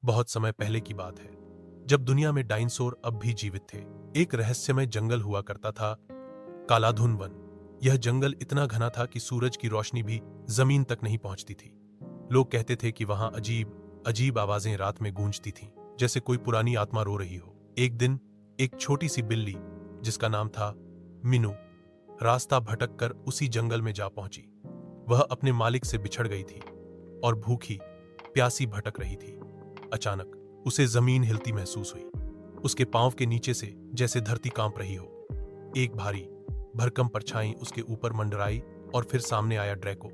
बहुत समय पहले की बात है, जब दुनिया में डायनासोर अब भी जीवित थे। एक रहस्यमय जंगल हुआ करता था, कालाधुन वन। यह जंगल इतना घना था कि सूरज की रोशनी भी जमीन तक नहीं पहुंचती थी। लोग कहते थे कि वहां अजीब अजीब आवाजें रात में गूंजती थीं, जैसे कोई पुरानी आत्मा रो रही हो। एक दिन एक छोटी सी बिल्ली, जिसका नाम था मीनू, रास्ता भटक कर उसी जंगल में जा पहुंची। वह अपने मालिक से बिछड़ गई थी और भूखी प्यासी भटक रही थी। अचानक उसे जमीन हिलती महसूस हुई। उसके पांव के नीचे से जैसे धरती कांप रही हो। एक भारी भरकम परछाई उसके ऊपर मंडराई और फिर सामने आया ड्रैको,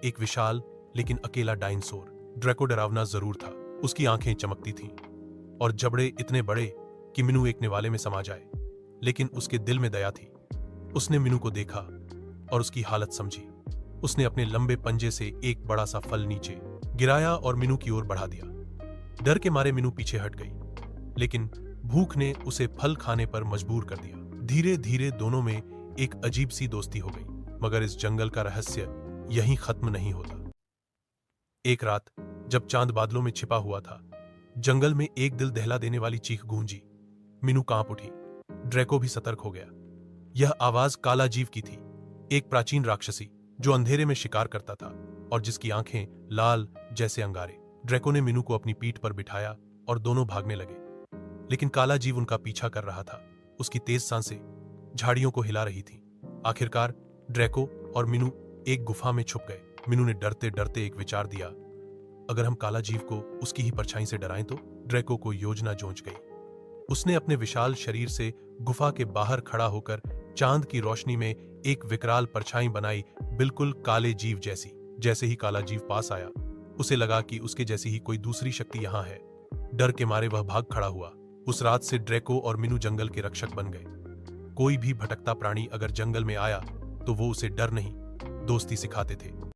एक विशाल लेकिन अकेला डायनासोर। ड्रैको डरावना जरूर था, उसकी आंखें चमकती थीं और जबड़े इतने बड़े कि मीनू एक निवाले में समा जाए, लेकिन उसके दिल में दया थी। उसने मीनू को देखा और उसकी हालत समझी। उसने अपने लंबे पंजे से एक बड़ा सा फल नीचे गिराया और मीनू की ओर बढ़ा दिया। डर के मारे मीनू पीछे हट गई, लेकिन भूख ने उसे फल खाने पर मजबूर कर दिया। धीरे धीरे दोनों में एक अजीब सी दोस्ती हो गई। मगर इस जंगल का रहस्य यहीं खत्म नहीं होता। एक रात जब चांद बादलों में छिपा हुआ था, जंगल में एक दिल दहला देने वाली चीख गूंजी। मीनू कांप उठी। ड्रैको भी सतर्क हो गया। यह आवाज काला जीव की थी, एक प्राचीन राक्षसी जो अंधेरे में शिकार करता था और जिसकी आंखें लाल जैसे अंगारे। ड्रैको ने मीनू को अपनी पीठ पर बिठाया और दोनों भागने लगे, लेकिन काला जीव उनका पीछा कर रहा था। उसकी तेज सांसें झाड़ियों को हिला रही थीं। आखिरकार ड्रैको और मीनू एक गुफा में छुप गए। मीनू ने डरते डरते एक विचार दिया, अगर हम काला जीव को उसकी ही परछाई से डराएं तो। ड्रैको को योजना जोंच गई। उसने अपने विशाल शरीर से गुफा के बाहर खड़ा होकर चांद की रोशनी में एक विकराल परछाई बनाई, बिल्कुल काले जीव जैसी। जैसे ही काला जीव पास आया, उसे लगा कि उसके जैसी ही कोई दूसरी शक्ति यहां है। डर के मारे वह भाग खड़ा हुआ। उस रात से ड्रैको और मीनू जंगल के रक्षक बन गए। कोई भी भटकता प्राणी अगर जंगल में आया तो वो उसे डर नहीं, दोस्ती सिखाते थे।